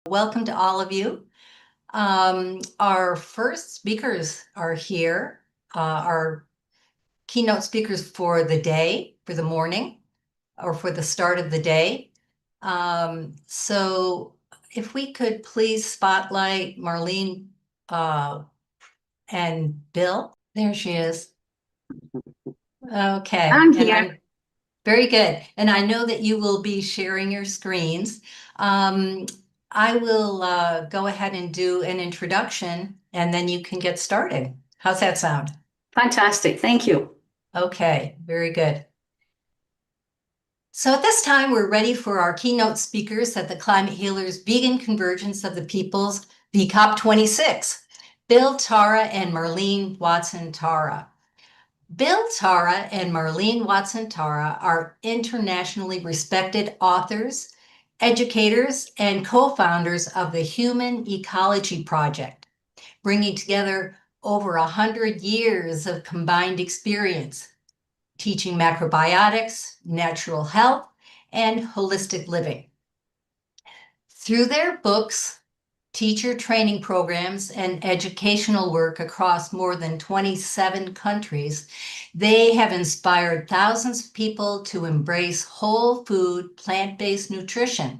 Welcome to all of you. Our first speakers are here, our keynote speakers for the day, for the morning, or for the start of the day. So if we could please spotlight Marlene and Bill. There she is. Okay. I'm here. Very good. And I know that you will be sharing your screens. I will go ahead and do an introduction, and then you can get started. How's that sound? Fantastic. Thank you. Okay, very good. So at this time, we're ready for our keynote speakers at the Climate Healers Vegan Convergence of the Peoples, VCOP26, Bill Tara and Marlene Watson-Tara. Bill Tara and Marlene Watson-Tara are internationally respected authors, educators, and co-founders of the Human Ecology Project, bringing together over 100 years of combined experience, teaching macrobiotics, natural health, and holistic living. Through their books, teacher training programs, and educational work across more than 27 countries, they have inspired thousands of people to embrace whole food, plant-based nutrition,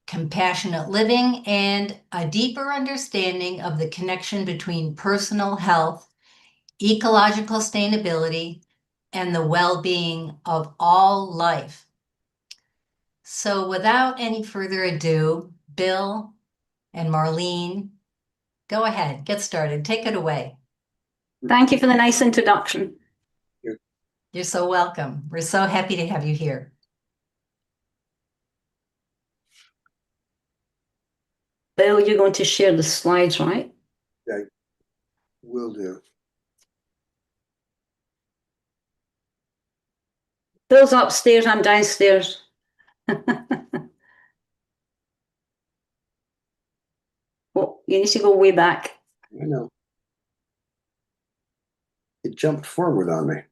compassionate living, and a deeper understanding of the connection between personal health, ecological sustainability, and the well-being of all life. So without any further ado, Bill and Marlene, go ahead, get started. Take it away. Thank you for the nice introduction. You're so welcome. We're so happy to have you here. Bill, you're going to share the slides, right? Yeah, will do. Bill's upstairs, I'm downstairs. Oh, you need to go way back. I know. It jumped forward on me.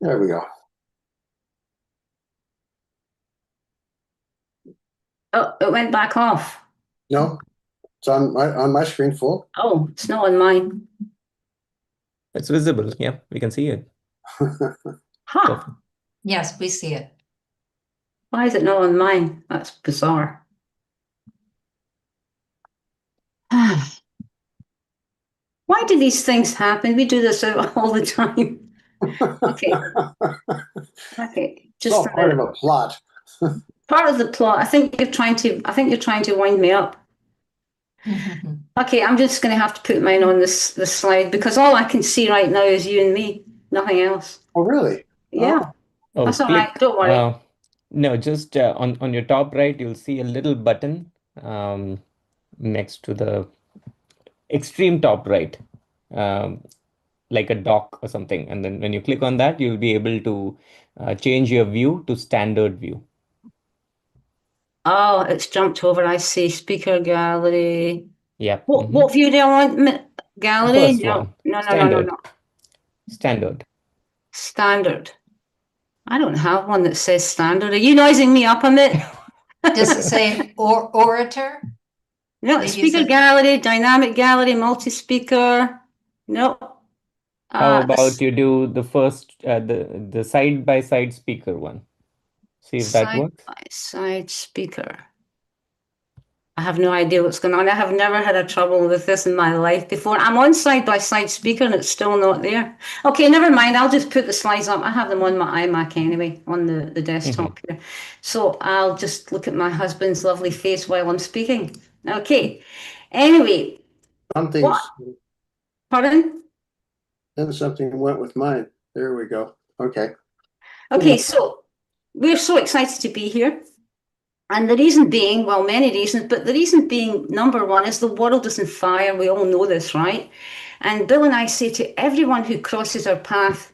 There we go. Oh, it went back off. No, it's on my screen full. Oh, it's not on mine. It's visible. Yeah, we can see it. Huh. Yes, we see it. Why is it not on mine? That's bizarre. Why do these things happen? We do this all the time. Okay. Okay. It's all part of a plot. Part of the plot. I think you're trying to wind me up. Okay, I'm just going to have to put mine on this slide because all I can see right now is you and me, nothing else. Oh, really? Yeah. Oh, that's all right. Don't worry. No, just on your top right, you'll see a little button next to the extreme top right, like a dock or something. And then when you click on that, you'll be able to change your view to standard view. Oh, it's jumped over. I see speaker gallery. Yeah. What view do I want? Gallery? First one. No. Standard. Standard. I don't have one that says standard. Are you noising me up a bit? Does it say orator? No, speaker gallery, dynamic gallery, multi-speaker. No. How about you do the first, the side-by-side speaker one? See if that works. Side speaker. I have no idea what's going on. I have never had a trouble with this in my life before. I'm on side-by-side speaker and it's still not there. Okay, never mind. I'll just put the slides up. I have them on my iMac anyway, on the desktop here. So I'll just look at my husband's lovely face while I'm speaking. Okay. Anyway. Pardon? Then something went with mine. There we go. Okay. Okay, so we're so excited to be here. And the reason being, well, many reasons, but the reason being, number one, is the world is on fire. We all know this, right? And Bill and I say to everyone who crosses our path,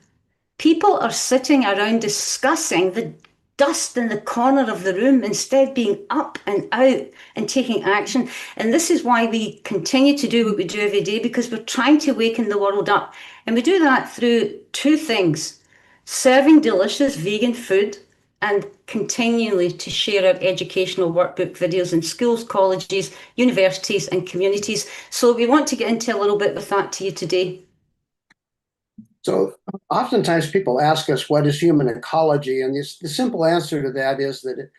people are sitting around discussing the dust in the corner of the room instead being up and out and taking action. And this is why we continue to do what we do every day, because we're trying to waken the world up. And we do that through two things. serving delicious vegan food, and continually to share our educational workbook videos in schools, colleges, universities, and communities. So we want to get into a little bit with that to you today. So oftentimes people ask us, what is human ecology? And the simple answer to that is that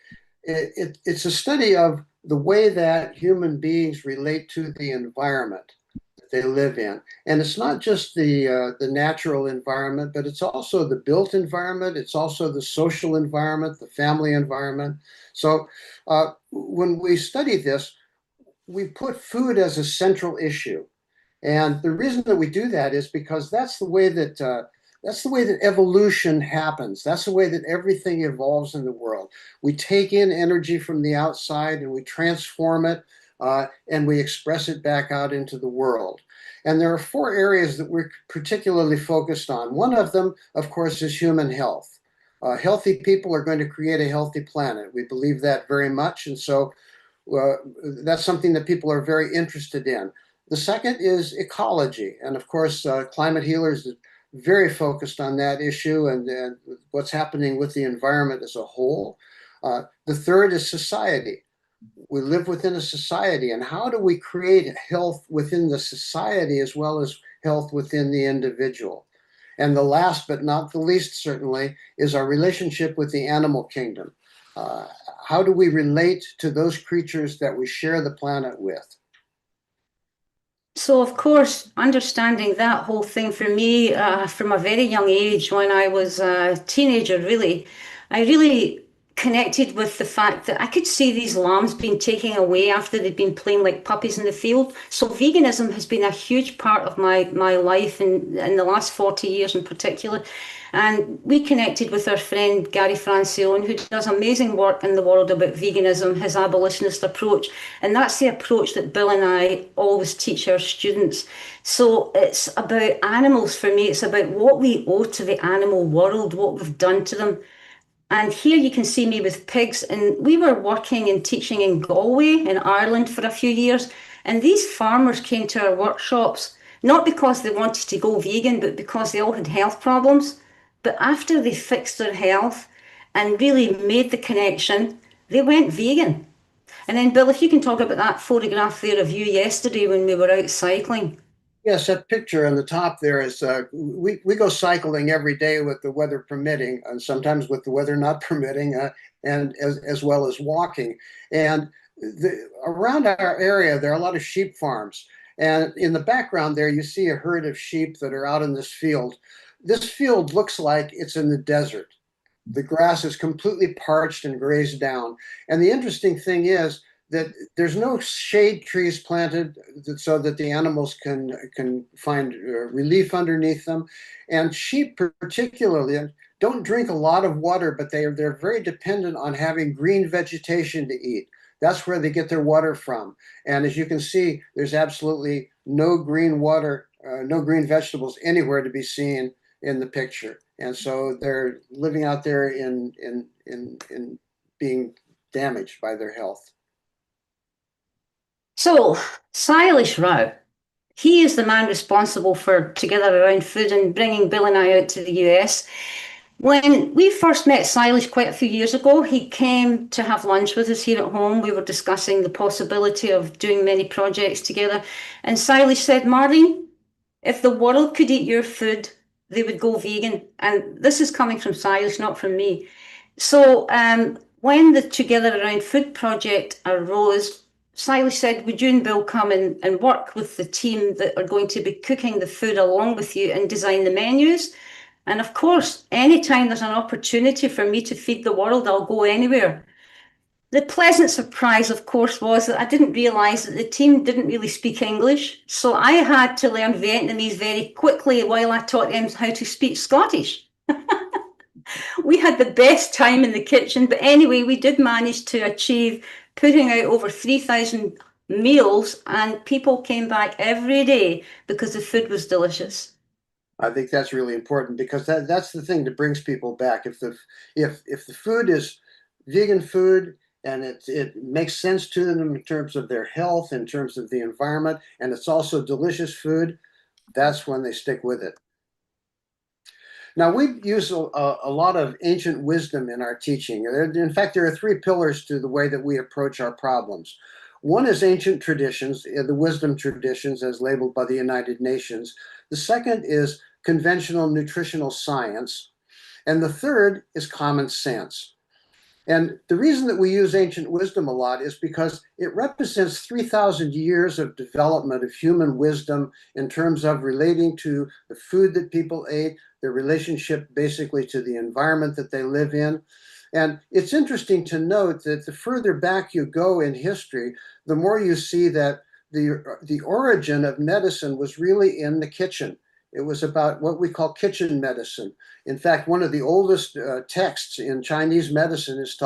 it's a study of the way that human beings relate to the environment that they live in. And it's not just the natural environment, but it's also the built environment. It's also the social environment, the family environment. So when we study this, we put food as a central issue. And the reason that we do that is because that's the way that evolution happens. That's the way that everything evolves in the world. We take in energy from the outside and we transform it, and we express it back out into the world. And there are 4 areas that we're particularly focused on. One of them, of course, is human health. Healthy people are going to create a healthy planet. We believe that very much, and so that's something that people are very interested in. The second is ecology, and of course, Climate Healers is very focused on that issue and what's happening with the environment as a whole. The third is society. We live within a society, and how do we create health within the society as well as health within the individual? And the last but not the least, certainly, is our relationship with the animal kingdom. How do we relate to those creatures that we share the planet with? So, of course, understanding that whole thing for me, from a very young age, when I was a teenager, I really connected with the fact that I could see these lambs being taken away after they'd been playing like puppies in the field. So veganism has been a huge part of my life in the last 40 years in particular. And we connected with our friend Gary Francione, who does amazing work in the world about veganism, his abolitionist approach. And that's the approach that Bill and I always teach our students. So it's about animals for me. It's about what we owe to the animal world, what we've done to them. And here you can see me with pigs. And we were working and teaching in Galway in Ireland for a few years. And these farmers came to our workshops, not because they wanted to go vegan, but because they all had health problems. But after they fixed their health and really made the connection, they went vegan. And then, Bill, if you can talk about that photograph there of you yesterday when we were out cycling. Yes, that picture on the top there is, we go cycling every day with the weather permitting, and sometimes with the weather not permitting, and as well as walking. And around our area, there are a lot of sheep farms. And in the background there, you see a herd of sheep that are out in this field. This field looks like it's in the desert. The grass is completely parched and grazed down. And the interesting thing is that there's no shade trees planted so that the animals can find relief underneath them. And sheep particularly don't drink a lot of water, but they're very dependent on having green vegetation to eat. That's where they get their water from. And as you can see, there's absolutely no green water, no green vegetables anywhere to be seen in the picture. And so they're living out there in being damaged by their health. So, Silas Rao, he is the man responsible for Together Around Food and bringing Bill and I out to the US. When we first met Silas quite a few years ago, he came to have lunch with us here at home. We were discussing the possibility of doing many projects together. And Silas said, Marlene, if the world could eat your food, they would go vegan. And this is coming from Silas, not from me. So when the Together Around Food project arose, Silas said, would you and Bill come and work with the team that are going to be cooking the food along with you and design the menus? And of course, anytime there's an opportunity for me to feed the world, I'll go anywhere. The pleasant surprise, of course, was that I didn't realise that the team didn't really speak English. So I had to learn Vietnamese very quickly while I taught them how to speak Scottish. We had the best time in the kitchen, but anyway, we did manage to achieve putting out over 3,000 meals, and people came back every day because the food was delicious. I think that's really important because that's the thing that brings people back. If the food is vegan food and it makes sense to them in terms of their health, in terms of the environment, and it's also delicious food, that's when they stick with it. Now, we use a lot of ancient wisdom in our teaching. In fact, there are three pillars to the way that we approach our problems. One is ancient traditions, the wisdom traditions as labeled by the United Nations. The second is conventional nutritional science. And the third is common sense. And the reason that we use ancient wisdom a lot is because it represents 3,000 years of development of human wisdom in terms of relating to the food that people ate, their relationship basically to the environment that they live in. And it's interesting to note that the further back you go in history, the more you see that the origin of medicine was really in the kitchen. It was about what we call kitchen medicine. In fact, one of the oldest texts in Chinese medicine is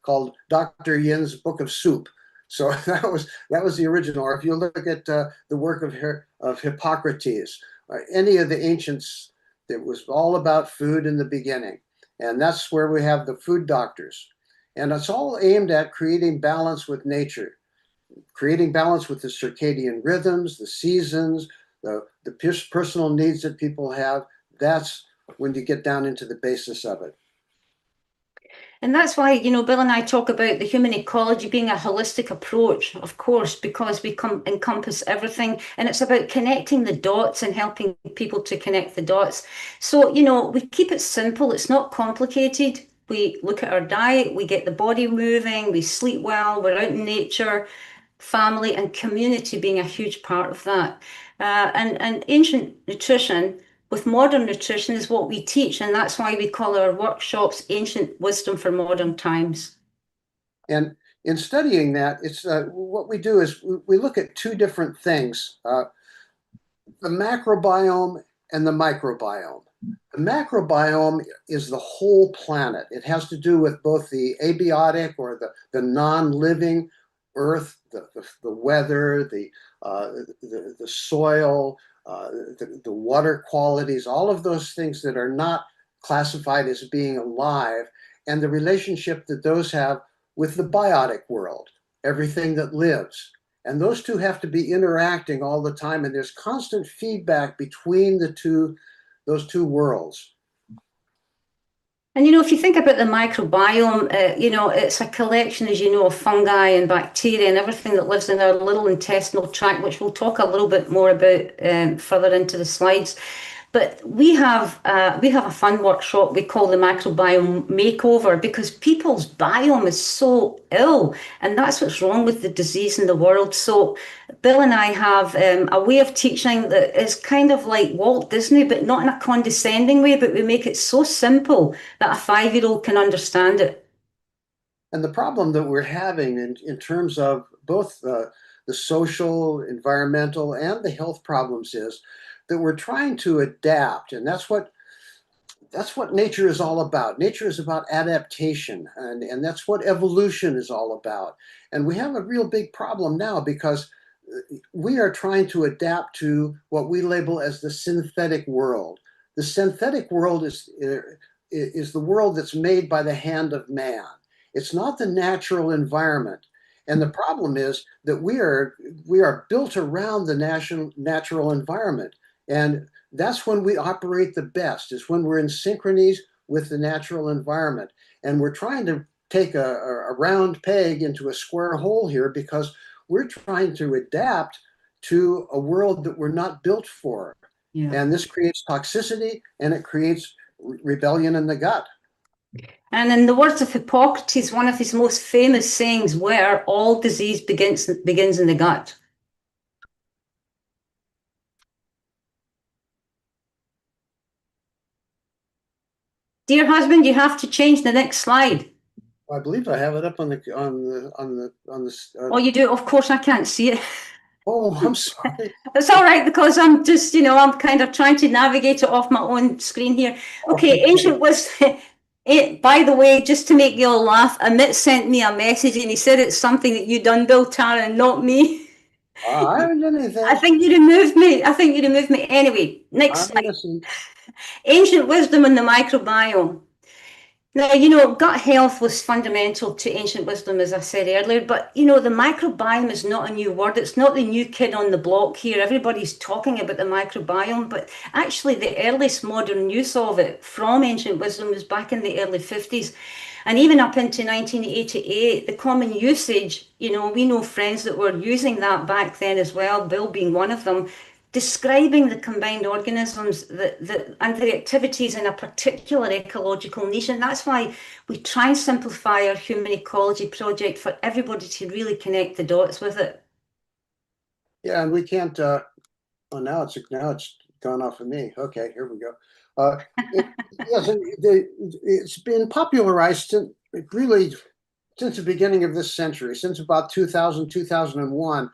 called Dr. Yin's Book of Soup. So that was the original. Or if you look at the work of Hippocrates, any of the ancients, it was all about food in the beginning. And that's where we have the food doctors. And it's all aimed at creating balance with nature, creating balance with the circadian rhythms, the seasons, the personal needs that people have. That's when you get down into the basis of it. And that's why, Bill and I talk about the human ecology being a holistic approach, of course, because we encompass everything. And it's about connecting the dots and helping people to connect the dots. So, we keep it simple. It's not complicated. We look at our diet, we get the body moving, we sleep well, we're out in nature, family and community being a huge part of that. And ancient nutrition with modern nutrition is what we teach, and that's why we call our workshops Ancient Wisdom for Modern Times. And in studying that, it's what we do is we look at two different things, the macrobiome and the microbiome. The macrobiome is the whole planet. It has to do with both the abiotic or the non-living earth, the weather, the soil, the water qualities, all of those things that are not classified as being alive, and the relationship that those have with the biotic world, everything that lives. And those two have to be interacting all the time, and there's constant feedback between those two worlds. And if you think about the microbiome, it's a collection, as you know, of fungi and bacteria and everything that lives in our little intestinal tract, which we'll talk a little bit more about further into the slides. But we have a fun workshop we call the Microbiome Makeover, because people's biome is so ill, and that's what's wrong with the disease in the world. So Bill and I have a way of teaching that is kind of like Walt Disney, but not in a condescending way, but we make it so simple that a 5-year-old can understand it. And the problem that we're having in terms of both the social, environmental, and the health problems is that we're trying to adapt, and that's what nature is all about. Nature is about adaptation, and that's what evolution is all about. And we have a real big problem now because we are trying to adapt to what we label as the synthetic world. The synthetic world is the world that's made by the hand of man. It's not the natural environment. And the problem is that we are built around the natural environment. And that's when we operate the best, is when we're in synchronies with the natural environment. And we're trying to take a round peg into a square hole here because we're trying to adapt to a world that we're not built for. Yeah. And this creates toxicity, and it creates rebellion in the gut. And in the words of Hippocrates, one of his most famous sayings were, all disease begins in the gut. Dear husband, you have to change the next slide. I believe I have it up on the. Oh, you do? Of course, I can't see it. Oh, I'm sorry. It's all right, because I'm just, I'm kind of trying to navigate it off my own screen here. Okay, ancient wisdom. By the way, just to make you all laugh, Amit sent me a message and he said it's something that you done, Bill, Tara, and not me. I haven't done anything. I think you removed me. Anyway, next slide. Ancient wisdom in the microbiome. Now, you know, gut health was fundamental to ancient wisdom, as I said earlier, but you know, the microbiome is not a new word. It's not the new kid on the block here. Everybody's talking about the microbiome, but actually, the earliest modern use of it from ancient wisdom was back in the early 50s. And even up into 1988, the common usage, you know, we know friends that were using that back then as well, Bill being one of them, describing the combined organisms and the activities in a particular ecological niche. And that's why we try and simplify our human ecology project for everybody to really connect the dots with it. Yeah, and we can't, oh, now it's gone off of me. Okay, here we go. Yes, it's been popularized really since the beginning of this century, since about 2000, 2001.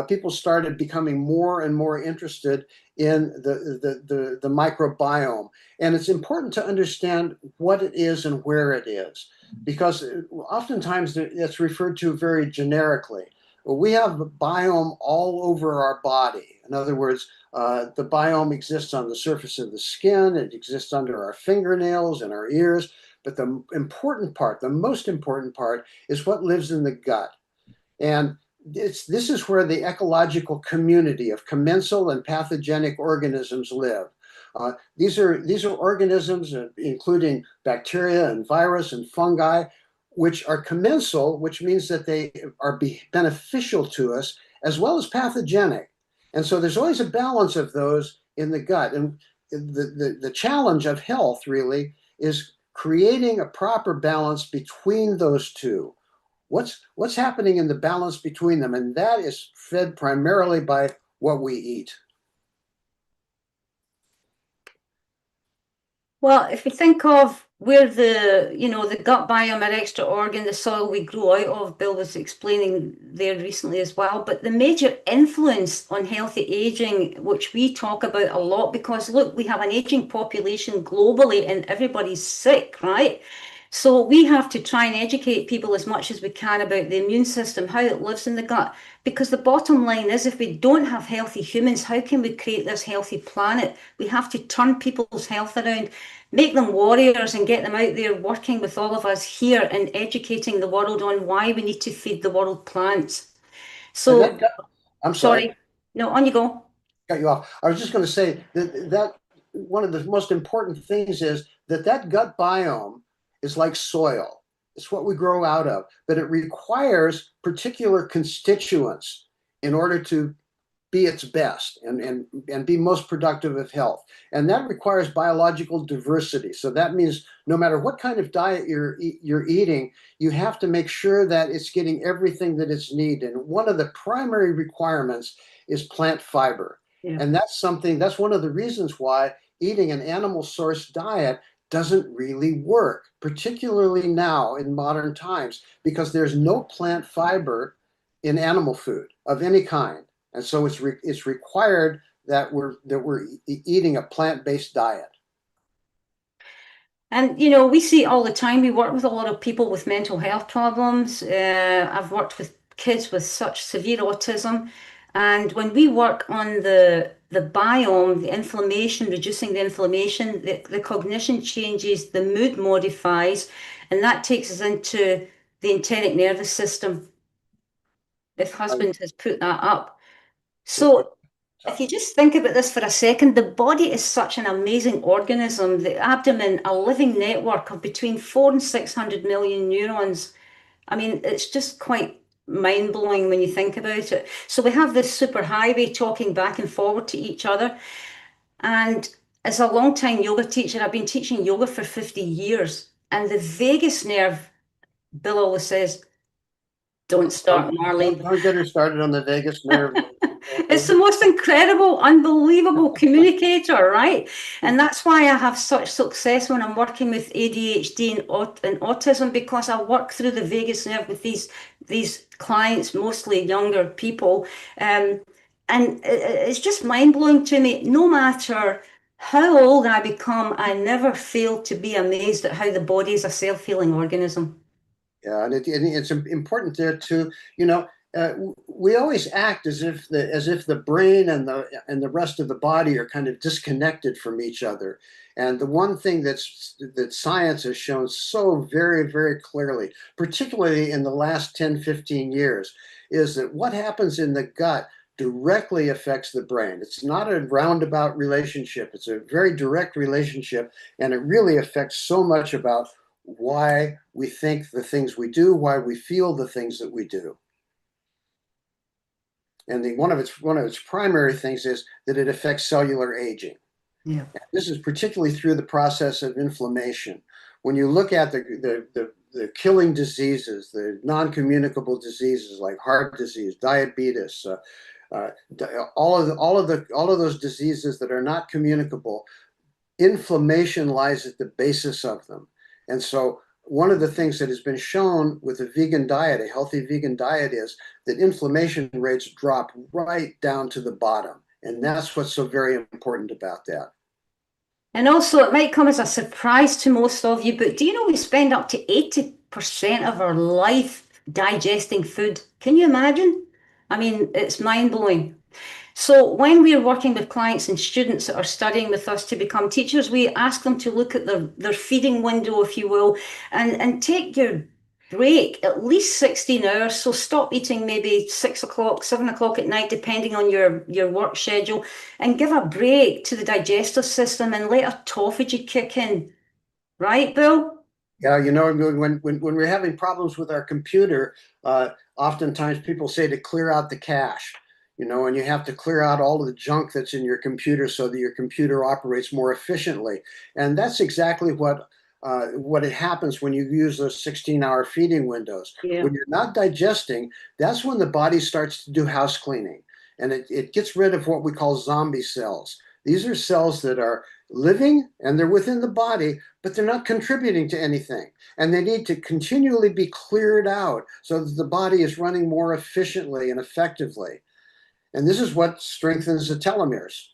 People started becoming more and more interested in the microbiome. And it's important to understand what it is and where it is, because oftentimes it's referred to very generically. We have a biome all over our body. In other words, the biome exists on the surface of the skin, it exists under our fingernails and our ears. But the important part, the most important part, is what lives in the gut. And this is where the ecological community of commensal and pathogenic organisms live. These are organisms, including bacteria and virus and fungi, which are commensal, which means that they are beneficial to us, as well as pathogenic. And so there's always a balance of those in the gut. And the challenge of health really is creating a proper balance between those two. What's happening in the balance between them? And that is fed primarily by what we eat. Well, if we think of where the gut biome, our extra organ, the soil we grow out of, Bill was explaining there recently as well, but the major influence on healthy aging, which we talk about a lot, because look, we have an aging population globally and everybody's sick, right? So we have to try and educate people as much as we can about the immune system, how it lives in the gut. Because the bottom line is, if we don't have healthy humans, how can we create this healthy planet? We have to turn people's health around, make them warriors and get them out there working with all of us here and educating the world on why we need to feed the world plants. So, I'm sorry. No, on you go. Cut you off. I was just going to say that one of the most important things is that gut biome is like soil. It's what we grow out of, but it requires particular constituents in order to be its best and be most productive of health. And that requires biological diversity. So that means no matter what kind of diet you're eating, you have to make sure that it's getting everything that it's needed. And one of the primary requirements is plant fiber. Yeah. And that's one of the reasons why eating an animal source diet doesn't really work, particularly now in modern times, because there's no plant fiber in animal food of any kind. And so it's required that we're eating a plant-based diet. And you know, we see it all the time. We work with a lot of people with mental health problems. I've worked with kids with such severe autism, and when we work on the biome, the inflammation, reducing the inflammation, the cognition changes, the mood modifies, and that takes us into the enteric nervous system. If husband has put that up. So if you just think about this for a second, the body is such an amazing organism. The abdomen, a living network of between 400 and 600 million neurons. I mean, it's just quite mind-blowing when you think about it. So we have this superhighway talking back and forward to each other. And as a long-time yoga teacher, I've been teaching yoga for 50 years. And the vagus nerve, Bill always says, don't start, Marlene. Don't get her started on the vagus nerve. It's the most incredible, unbelievable communicator, right? And that's why I have such success when I'm working with ADHD and autism, because I work through the vagus nerve with these clients, mostly younger people. And it's just mind-blowing to me. No matter how old I become, I never fail to be amazed at how the body is a self-healing organism. Yeah, and it's important there to, we always act as if the brain and the rest of the body are kind of disconnected from each other. And the one thing that science has shown so very, very clearly, particularly in the last 10, 15 years, is that what happens in the gut directly affects the brain. It's not a roundabout relationship. It's a very direct relationship, and it really affects so much about why we think the things we do, why we feel the things that we do. And one of its primary things is that it affects cellular aging. Yeah. This is particularly through the process of inflammation. When you look at the killing diseases, the non-communicable diseases like heart disease, diabetes, all of those diseases that are not communicable, inflammation lies at the basis of them. And so one of the things that has been shown with a vegan diet, a healthy vegan diet, is that inflammation rates drop right down to the bottom. And that's what's so very important about that. And also, it might come as a surprise to most of you, but do you know we spend up to 80% of our life digesting food? Can you imagine? I mean, it's mind-blowing. So when we're working with clients and students that are studying with us to become teachers, we ask them to look at their feeding window, if you will, and take your break at least 16 hours. So stop eating maybe 6 o'clock, 7 o'clock at night, depending on your work schedule, and give a break to the digestive system and let autophagy kick in. Right, Bill? Yeah, you know, when we're having problems with our computer, oftentimes people say to clear out the cache, you know, and you have to clear out all of the junk that's in your computer so that your computer operates more efficiently. And that's exactly what it happens when you use those 16-hour feeding windows. Yeah. When you're not digesting, that's when the body starts to do house cleaning, and it gets rid of what we call zombie cells. These are cells that are living and they're within the body, but they're not contributing to anything. And they need to continually be cleared out so that the body is running more efficiently and effectively. And this is what strengthens the telomeres.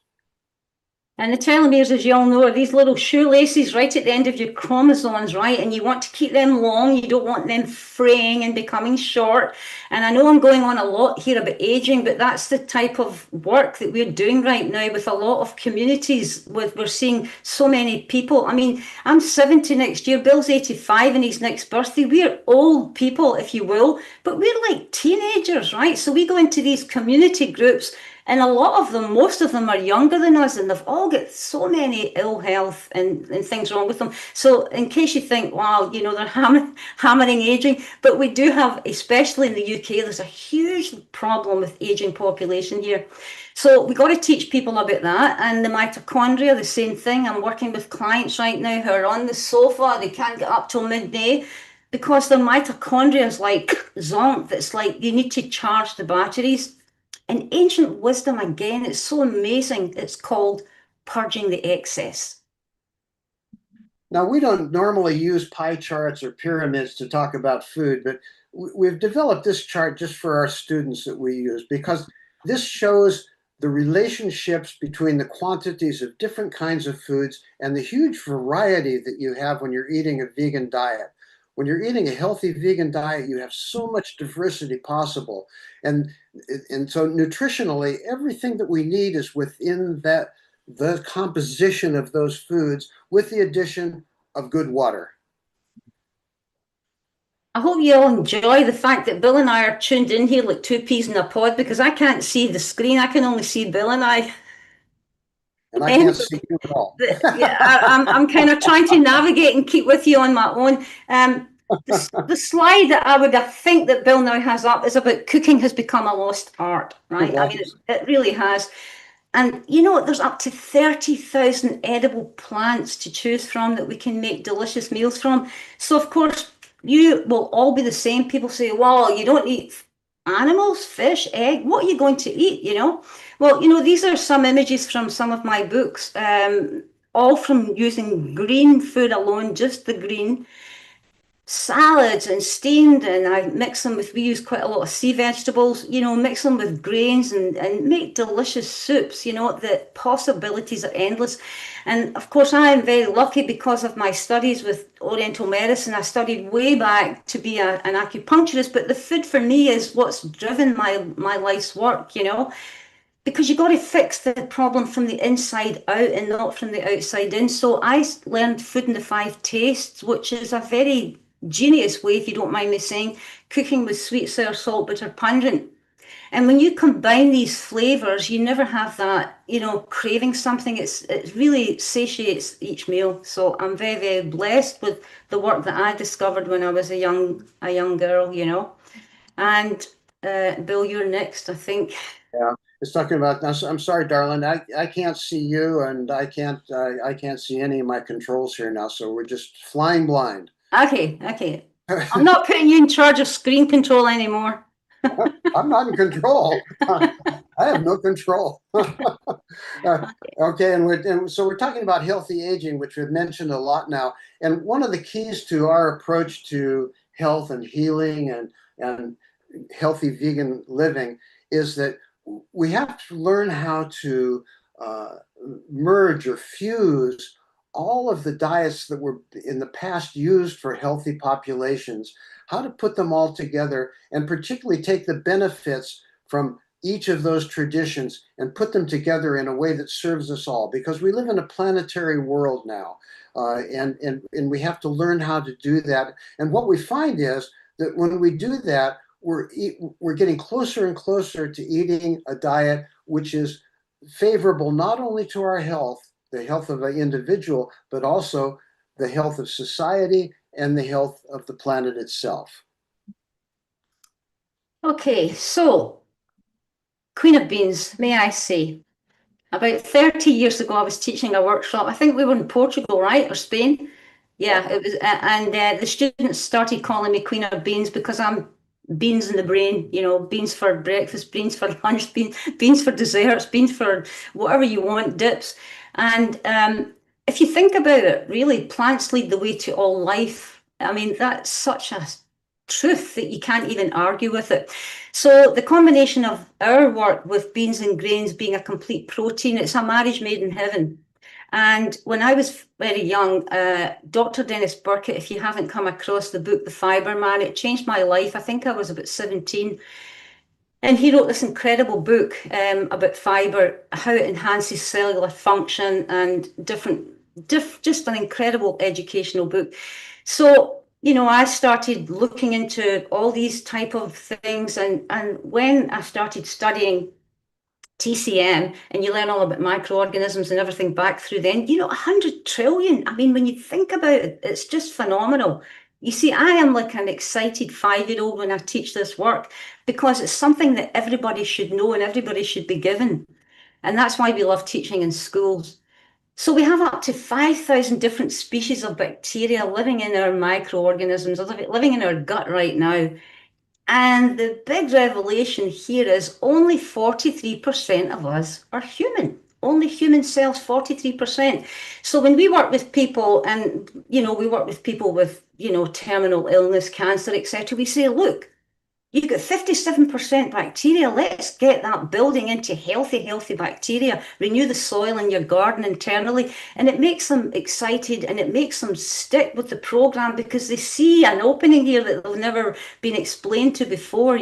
And the telomeres, as you all know, are these little shoelaces right at the end of your chromosomes, right? And you want to keep them long. You don't want them fraying and becoming short. And I know I'm going on a lot here about aging, but that's the type of work that we're doing right now with a lot of communities. We're seeing so many people. I mean, I'm 70 next year. Bill's 85 in his next birthday. We're old people, if you will, but we're like teenagers, right? So we go into these community groups, and a lot of them, most of them are younger than us, and they've all got so many ill health and things wrong with them. So in case you think, wow, you know, they're hammering aging, but we do have, especially in the UK, there's a huge problem with aging population here. So we got to teach people about that. And the mitochondria, the same thing. I'm working with clients right now who are on the sofa. They can't get up till midday because their mitochondria is like zonk. It's like you need to charge the batteries. And ancient wisdom, again, it's so amazing. It's called purging the excess. Now, we don't normally use pie charts or pyramids to talk about food, but we've developed this chart just for our students that we use because this shows the relationships between the quantities of different kinds of foods and the huge variety that you have when you're eating a vegan diet. When you're eating a healthy vegan diet, you have so much diversity possible. And so nutritionally, everything that we need is within the composition of those foods with the addition of good water. I hope you all enjoy the fact that Bill and I are tuned in here like two peas in a pod because I can't see the screen. I can only see Bill and I. And I can't see you at all. Yeah, I'm kind of trying to navigate and keep with you on my own. The slide that I think that Bill now has up is about cooking has become a lost art, right? I mean, it really has. And you know, there's up to 30,000 edible plants to choose from that we can make delicious meals from. So of course, you will all be the same. People say, well, you don't eat animals, fish, egg. What are you going to eat, you know? Well, you know, these are some images from some of my books, all from using green food alone, just the green. salads and steamed, and I mix them with, we use quite a lot of sea vegetables, mix them with grains and make delicious soups. The possibilities are endless. And of course, I am very lucky because of my studies with Oriental medicine. I studied way back to be an acupuncturist, but the food for me is what's driven my life's work, because you got to fix the problem from the inside out and not from the outside in. So I learned Food and the Five Tastes, which is a very genius way, if you don't mind me saying, cooking with sweet, sour, salt, bitter, pungent. And when you combine these flavors, you never have that, craving something. It really satiates each meal. So I'm very, very blessed with the work that I discovered when I was a young girl. And Bill, you're next, I think. Yeah, it's talking about. I'm sorry, darling. I can't see you, and I can't see any of my controls here now. So we're just flying blind. Okay. I'm not putting you in charge of screen control anymore. I'm not in control. I have no control. Okay, and so we're talking about healthy aging, which we've mentioned a lot now. And one of the keys to our approach to health and healing and healthy vegan living is that we have to learn how to merge or fuse all of the diets that were in the past used for healthy populations, how to put them all together, and particularly take the benefits from each of those traditions and put them together in a way that serves us all, because we live in a planetary world now, and we have to learn how to do that. And what we find is that when we do that, we're getting closer and closer to eating a diet which is favorable not only to our health, the health of an individual, but also the health of society and the health of the planet itself. Okay, so Queen of Beans, may I say, about 30 years ago, I was teaching a workshop. I think we were in Portugal, right? Or Spain. Yeah, it was, and the students started calling me Queen of Beans because I'm beans in the brain, beans for breakfast, beans for lunch, beans for desserts, beans for whatever you want, dips. And if you think about it, really, plants lead the way to all life. I mean, that's such a truth that you can't even argue with it. So the combination of our work with beans and grains being a complete protein, it's a marriage made in heaven. And when I was very young, Dr. Dennis Burkitt, if you haven't come across the book, The Fiber Man, it changed my life. I think I was about 17. And he wrote this incredible book about fiber, how it enhances cellular function and just an incredible educational book. So, I started looking into all these type of things. And when I started studying TCM and you learn all about microorganisms and everything back through then, 100 trillion. I mean, when you think about it, it's just phenomenal. You see, I am like an excited 5-year-old when I teach this work because it's something that everybody should know and everybody should be given. And that's why we love teaching in schools. So we have up to 5,000 different species of bacteria living in our microorganisms, living in our gut right now. And the big revelation here is only 43% of us are human. Only human cells, 43%. So when we work with people and, we work with people with, terminal illness, cancer, etc., we say, look, you've got 57% bacteria. Let's get that building into healthy bacteria, renew the soil in your garden internally. And it makes them excited and it makes them stick with the program because they see an opening here that they've never been explained to before,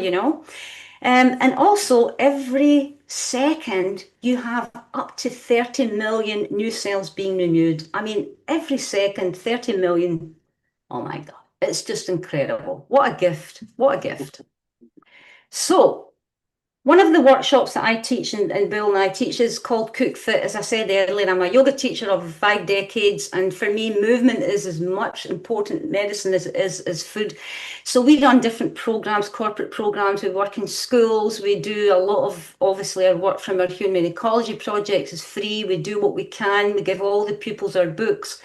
And also every second you have up to 30 million new cells being renewed. I mean, every second, 30 million. Oh my God, it's just incredible. What a gift. What a gift. So one of the workshops that I teach and Bill and I teach is called Cook Fit. As I said earlier, I'm a yoga teacher of 5 decades. And for me, movement is as much important medicine as it is as food. So we run different programs, corporate programs. We work in schools. We do a lot of, obviously, our work from our human ecology projects is free. We do what we can. We give all the pupils our books.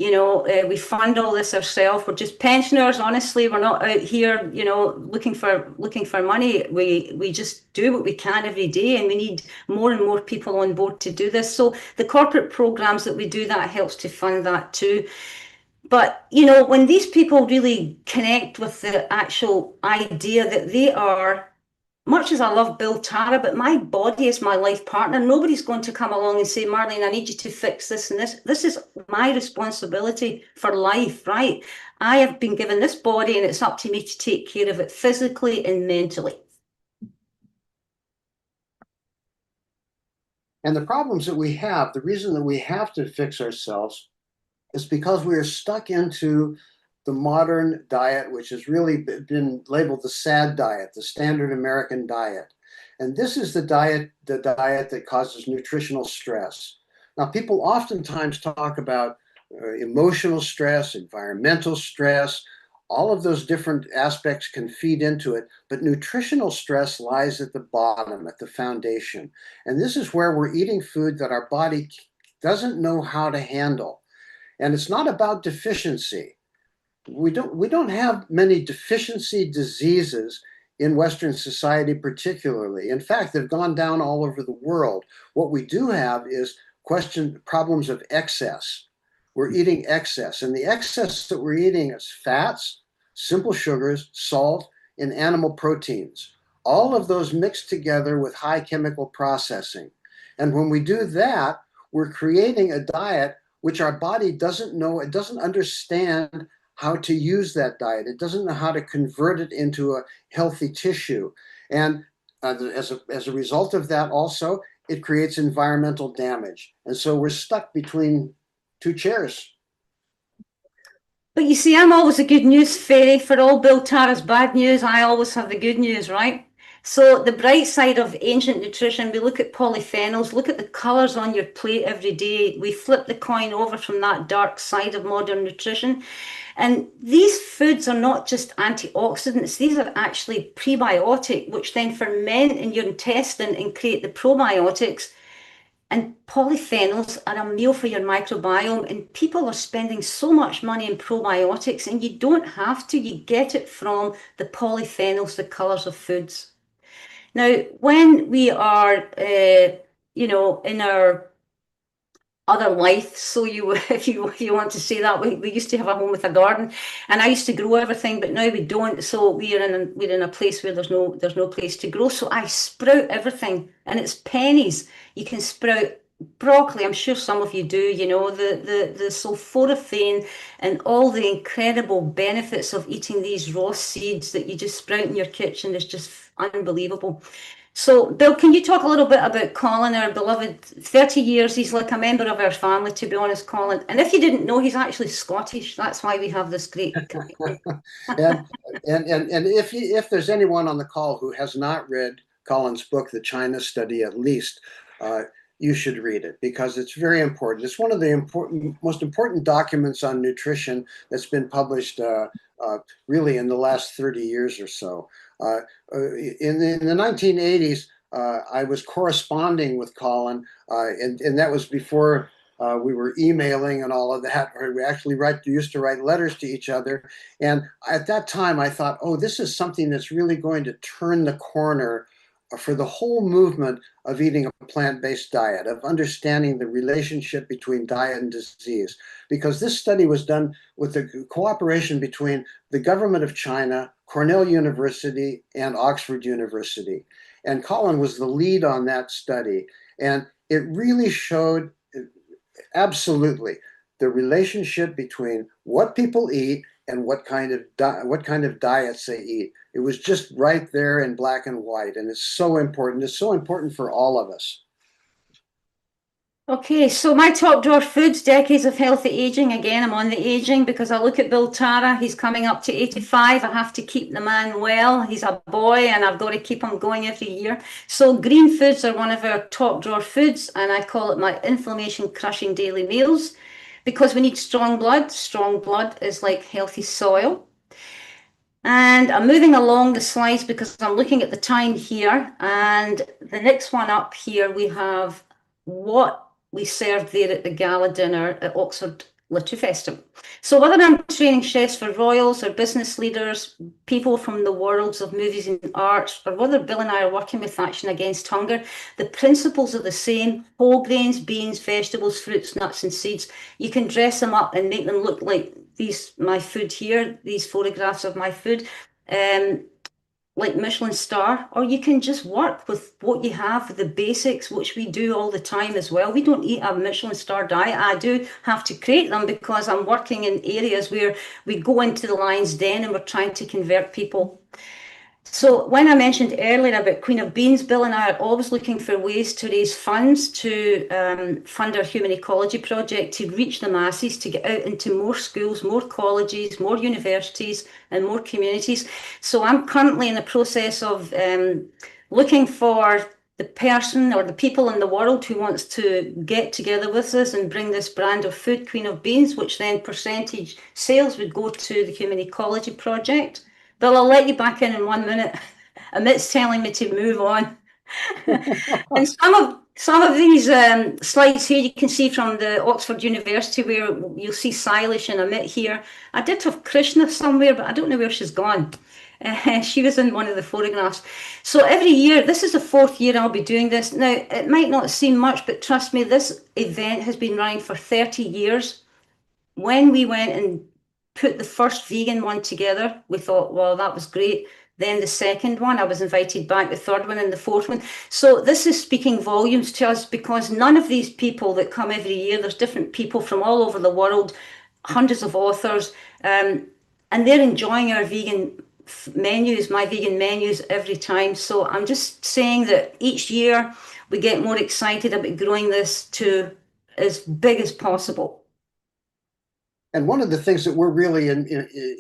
We fund all this ourselves. We're just pensioners. Honestly, we're not out here, looking for money. We just do what we can every day, and we need more and more people on board to do this. So the corporate programs that we do, that helps to fund that too. But, you know, when these people really connect with the actual idea that they are, much as I love Bill Tara, but my body is my life partner, nobody's going to come along and say, Marlene, I need you to fix this and this. This is my responsibility for life, right? I have been given this body and it's up to me to take care of it physically and mentally. And the problems that we have, the reason that we have to fix ourselves is because we are stuck into the modern diet, which has really been labeled the SAD diet, the standard American diet. And this is the diet that causes nutritional stress. Now, people oftentimes talk about emotional stress, environmental stress, all of those different aspects can feed into it, but nutritional stress lies at the bottom, at the foundation. And this is where we're eating food that our body doesn't know how to handle. And it's not about deficiency. We don't have many deficiency diseases in Western society particularly. In fact, they've gone down all over the world. What we do have is problems of excess. We're eating excess, and the excess that we're eating is fats, simple sugars, salt, and animal proteins. All of those mixed together with high chemical processing. And when we do that, we're creating a diet which our body doesn't know, it doesn't understand how to use that diet. It doesn't know how to convert it into a healthy tissue. And as a result of that also, it creates environmental damage. And so we're stuck between two chairs. But you see, I'm always a good news fairy. For all Bill Tara's bad news, I always have the good news, right? So the bright side of ancient nutrition, we look at polyphenols, look at the colors on your plate every day. We flip the coin over from that dark side of modern nutrition. And these foods are not just antioxidants, these are actually prebiotic, which then ferment in your intestine and create the probiotics. And polyphenols are a meal for your microbiome, and people are spending so much money in probiotics, and you don't have to. You get it from the polyphenols, the colors of foods. Now, when we are, you know, in our other life, so if you want to say that, we used to have a home with a garden, and I used to grow everything, but now we don't. So we're in a place where there's no place to grow. So I sprout everything, and it's pennies. You can sprout broccoli. I'm sure some of you do. You know, the sulforaphane and all the incredible benefits of eating these raw seeds that you just sprout in your kitchen is just unbelievable. So, Bill, can you talk a little bit about Colin, our beloved 30 years? He's like a member of our family, to be honest, Colin. And if you didn't know, he's actually Scottish. That's why we have this great. and if there's anyone on the call who has not read Colin's book, The China Study, at least, you should read it because it's very important. It's one of the most important documents on nutrition that's been published really in the last 30 years or so. In the 1980s, I was corresponding with Colin, and that was before we were emailing and all of that. We actually used to write letters to each other. And at that time, I thought, oh, this is something that's really going to turn the corner for the whole movement of eating a plant-based diet, of understanding the relationship between diet and disease. Because this study was done with the cooperation between the government of China, Cornell University, and Oxford University. And Colin was the lead on that study. And it really showed absolutely the relationship between what people eat and what kind of diets they eat. It was just right there in black and white, and it's so important. It's so important for all of us. Okay, so my top drawer foods, decades of healthy aging. Again, I'm on the aging because I look at Bill Tara. He's coming up to 85. I have to keep the man well. He's a boy, and I've got to keep him going every year. So green foods are one of our top drawer foods, and I call it my inflammation crushing daily meals because we need strong blood. Strong blood is like healthy soil. And I'm moving along the slides because I'm looking at the time here. And the next one up here, we have what we served there at the gala dinner at Oxford Litter Festival. So whether I'm training chefs for royals or business leaders, people from the worlds of movies and arts, or whether Bill and I are working with Action Against Hunger, the principles are the same: whole grains, beans, vegetables, fruits, nuts, and seeds. You can dress them up and make them look like my food here, these photographs of my food, like Michelin star, or you can just work with what you have, the basics, which we do all the time as well. We don't eat a Michelin star diet. I do have to create them because I'm working in areas where we go into the lion's den and we're trying to convert people. So when I mentioned earlier about Queen of Beans, Bill and I are always looking for ways to raise funds to fund our human ecology project, to reach the masses, to get out into more schools, more colleges, more universities, and more communities. So I'm currently in the process of looking for the person or the people in the world who wants to get together with us and bring this brand of food, Queen of Beans, which then percentage sales would go to the human ecology project. Bill, I'll let you back in 1 minute. Amit's telling me to move on. And some of these slides here you can see from the Oxford University, where you'll see Silesh and Amit here. I did have Krishna somewhere, but I don't know where she's gone. She was in one of the photographs. So every year, this is the 4th year I'll be doing this. Now, it might not seem much, but trust me, this event has been running for 30 years. When we went and put the first vegan one together, we thought, well, that was great. Then the second one, I was invited back, the third one and the fourth one. So this is speaking volumes to us, because none of these people that come every year, there's different people from all over the world, hundreds of authors, and they're enjoying our vegan menus, my vegan menus every time. So I'm just saying that each year we get more excited about growing this to as big as possible. And one of the things that we're really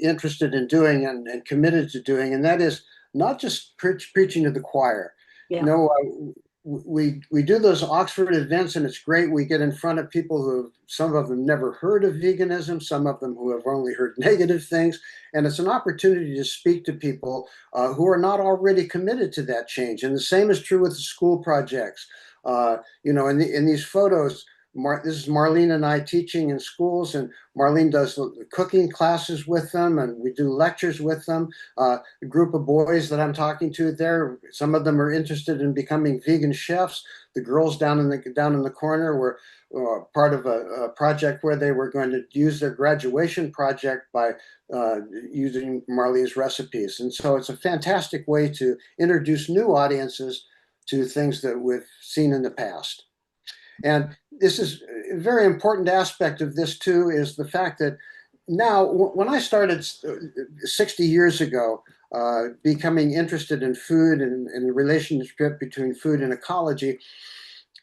interested in doing and committed to doing, and that is not just preaching to the choir. Yeah. You know, we do those Oxford events, and it's great. We get in front of people who, some of them never heard of veganism, some of them who have only heard negative things, and it's an opportunity to speak to people who are not already committed to that change. And the same is true with the school projects. You know, in these photos, this is Marlene and I teaching in schools, and Marlene does cooking classes with them, and we do lectures with them. A group of boys that I'm talking to there, some of them are interested in becoming vegan chefs. The girls down in the corner were part of a project where they were going to use their graduation project by using Marlene's recipes. And so it's a fantastic way to introduce new audiences to things that we've seen in the past. And this is a very important aspect of this too, is the fact that now, when I started 60 years ago, becoming interested in food and the relationship between food and ecology,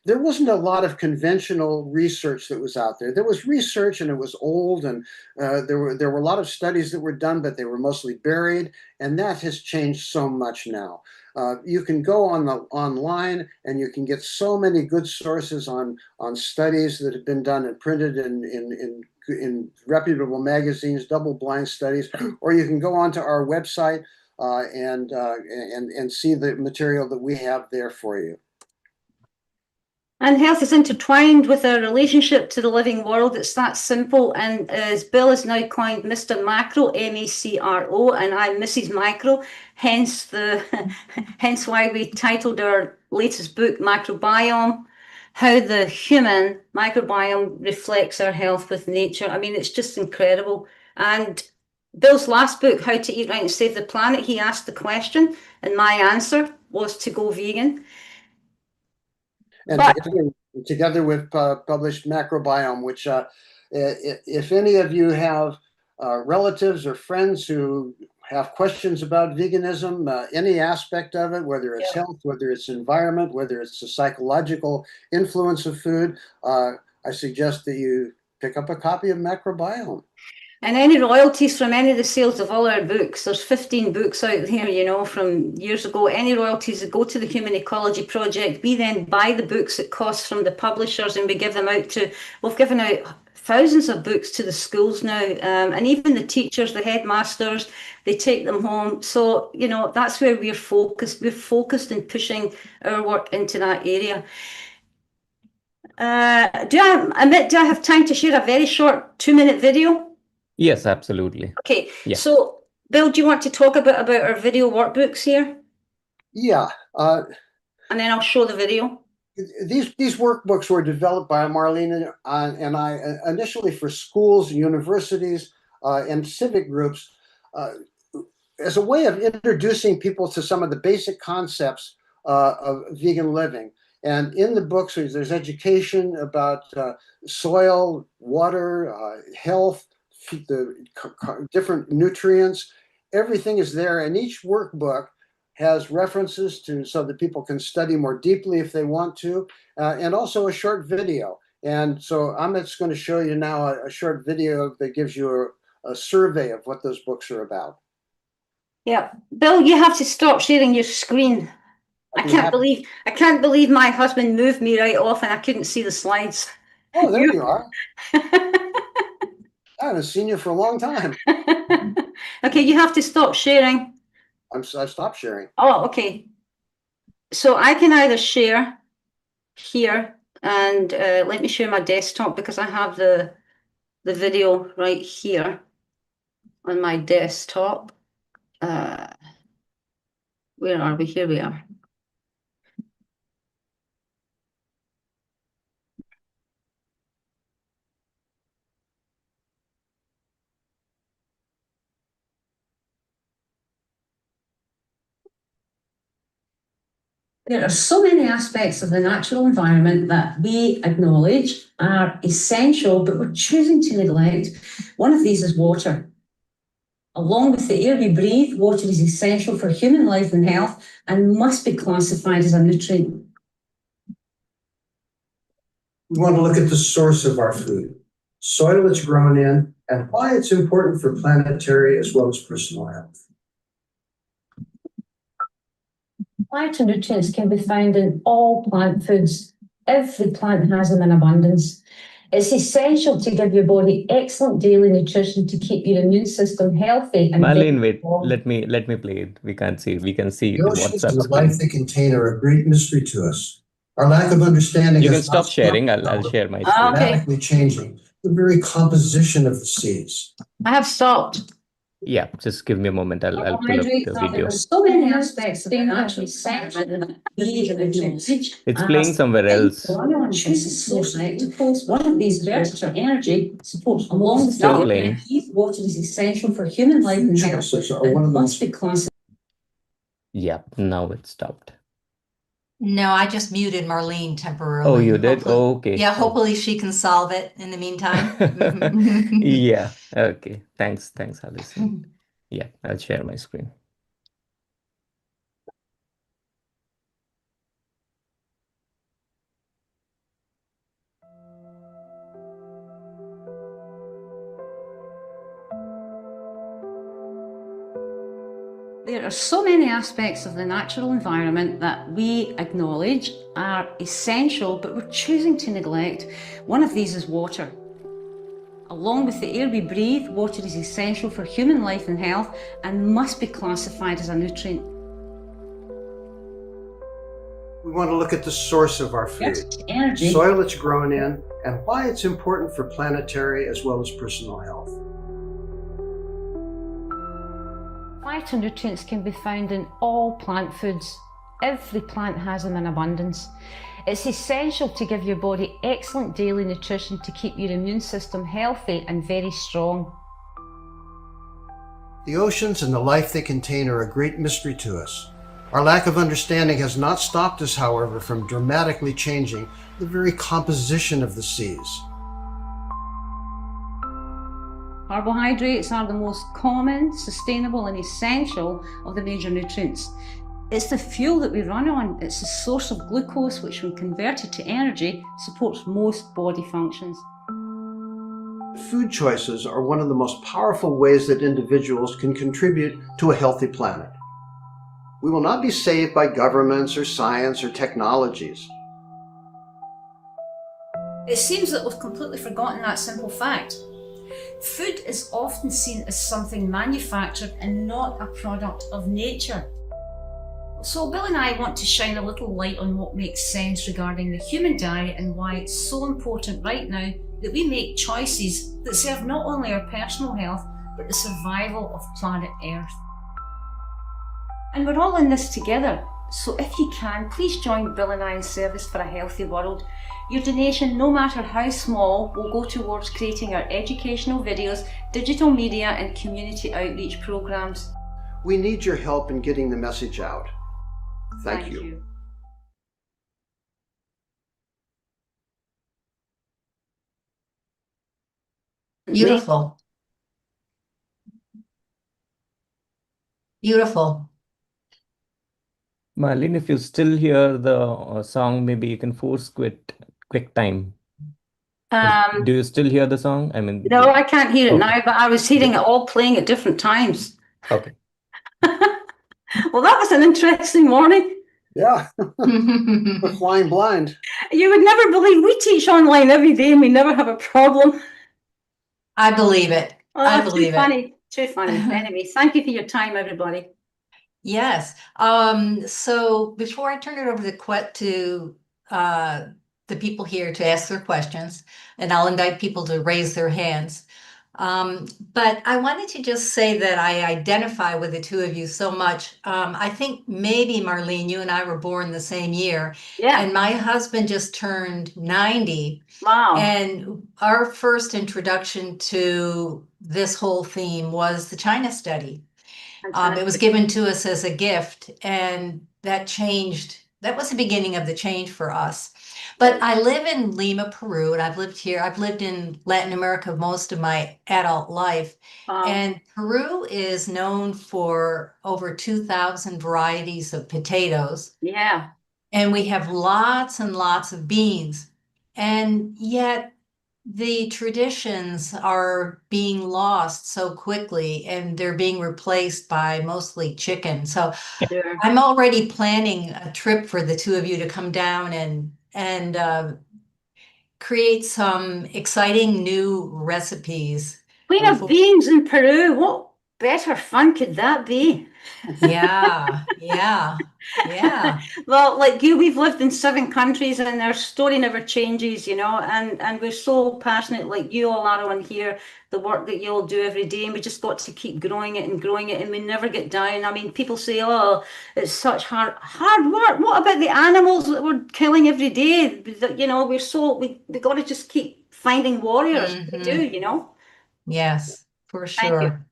there wasn't a lot of conventional research that was out there. There was research, and it was old, and there were a lot of studies that were done, but they were mostly buried, and that has changed so much now. You can go online, and you can get so many good sources on studies that have been done and printed in reputable magazines, double-blind studies, or you can go onto our website and see the material that we have there for you. And health is intertwined with our relationship to the living world. It's that simple. And as Bill is now coined Mr. Macro, M-A-C-R-O, and I'm Mrs. Micro, hence hence why we titled our latest book, Microbiome, how the human microbiome reflects our health with nature. I mean, it's just incredible. And Bill's last book, How to Eat Right and Save the Planet, he asked the question, and my answer was to go vegan. And together with published Macrobiome, which if any of you have relatives or friends who have questions about veganism, any aspect of it, whether it's health, whether it's environment, whether it's the psychological influence of food, I suggest that you pick up a copy of Macrobiome. And any royalties from any of the sales of all our books, there's 15 books out there, you know, from years ago, any royalties that go to the Human Ecology Project, we then buy the books at cost from the publishers, and we give them out to, we've given out thousands of books to the schools now, and even the teachers, the headmasters, they take them home. So, you know, that's where we're focused. We're focused in pushing our work into that area. Do I have time to share a very short 2-minute video? Yes, absolutely. Okay, Yeah. So Bill, do you want to talk about our video workbooks here? Yeah. And then I'll show the video. These workbooks were developed by Marlene and I initially for schools and universities. and civic groups as a way of introducing people to some of the basic concepts of vegan living. And in the books, there's education about soil, water, health, the different nutrients. Everything is there, and each workbook has references to so that people can study more deeply if they want to, and also a short video. And so I'm just going to show you now a short video that gives you a survey of what those books are about. Yeah, Bill, you have to stop sharing your screen. I can't believe my husband moved me right off and I couldn't see the slides. Oh, there you are. I haven't seen you for a long time. Okay, you have to stop sharing. I stopped sharing. Oh, okay. So I can either share here and let me share my desktop because I have the video right here on my desktop. Where are we? Here we are. There are so many aspects of the natural environment that we acknowledge are essential, but we're choosing to neglect. One of these is water. Along with the air we breathe, water is essential for human life and health and must be classified as a nutrient. We want to look at the source of our food, soil it's grown in, and why it's important for planetary as well as personal health. Phytonutrients can be found in all plant foods. Every plant has them in abundance. It's essential to give your body excellent daily nutrition to keep your immune system healthy. And Marlene, wait, let me play it. We can't see it. We can see The oceans and the WhatsApp. life they contain are a great mystery to us. Our lack of understanding You can has stop not sharing. stopped I'll share my Ah, screen. okay. dramatically changing the very composition of the seas. I have stopped. Yeah, just give me a moment. I'll pull up the video. There are so many aspects of the natural environment that we acknowledge. It's playing somewhere else. One of these vertical energy supports along the Still playing. Water is essential for human life and health. Choices are one of It the must be classified. Yeah, now it stopped. No, I just muted Marlene temporarily. Oh, you did? Hopefully- Oh, okay. Yeah, hopefully she can solve it in the meantime. Yeah, okay. Thanks, Alison. Yeah, I'll share my screen. There are so many aspects of the natural environment that we acknowledge are essential, but we're choosing to neglect. One of these is water. Along with the air we breathe, water is essential for human life and health and must be classified as a nutrient. We want to look at the source of our food, Energy. soil it's grown in, and why it's important for planetary as well as personal health. Phytonutrients can be found in all plant foods. Every plant has them in abundance. It's essential to give your body excellent daily nutrition to keep your immune system healthy and very strong. The oceans and the life they contain are a great mystery to us. Our lack of understanding has not stopped us, however, from dramatically changing the very composition of the seas. Carbohydrates are the most common, sustainable and essential of the major nutrients. It's the fuel that we run on. It's the source of glucose, which when converted to energy, supports most body functions. Food choices are one of the most powerful ways that individuals can contribute to a healthy planet. We will not be saved by governments or science or technologies. It seems that we've completely forgotten that simple fact. Food is often seen as something manufactured and not a product of nature. So Bill and I want to shine a little light on what makes sense regarding the human diet and why it's so important right now that we make choices that serve not only our personal health, but the survival of planet Earth. And we're all in this together. So if you can, please join Bill and I in service for a healthy world. Your donation, no matter how small, will go towards creating our educational videos, digital media and community outreach programs. We need your help in getting the message out. Thank you. Beautiful. Beautiful. Marlene, if you still hear the song, maybe you can force quick time. Do you still hear the song? I mean, No, I can't hear it okay. now, but I was hearing it all playing at different times. Okay. Well, that was an interesting morning. Yeah, we're flying blind. You would never believe we teach online every day and we never have a problem. I believe it. I Oh, believe too funny. Too funny. Anyway, thank you for your time, everybody. Yes. So before I turn it over to the people here to ask their questions, and I'll invite people to raise their hands. But I wanted to just say that I identify with the two of you so much. I think maybe Marlene, you and I were born the same year, Yeah. and my husband just turned 90. Wow. And our first introduction to this whole theme was the China study. It was given to us as a gift, and that changed. That was the beginning of the change for us. But I live in Lima, Peru, and I've lived here. I've lived in Latin America most of my adult life. And Peru is known for over 2,000 varieties of potatoes. Yeah. And we have lots and lots of beans. And yet the traditions are being lost so quickly, and they're being replaced by mostly chicken. So Sure. I'm already planning a trip for the two of you to come down and create some exciting new recipes. Queen of Beans in Peru. What better fun could that be? Yeah, yeah, yeah. Well, like you, we've lived in 7 countries and our story never changes, and we're so passionate, like you all are on here, the work that you all do every day, and we just got to keep growing it, and we never get down. I mean, people say, oh, it's such hard work. What about the animals that we're killing every day? We got to just keep finding warriors. We do. Yes, for Thank you. sure.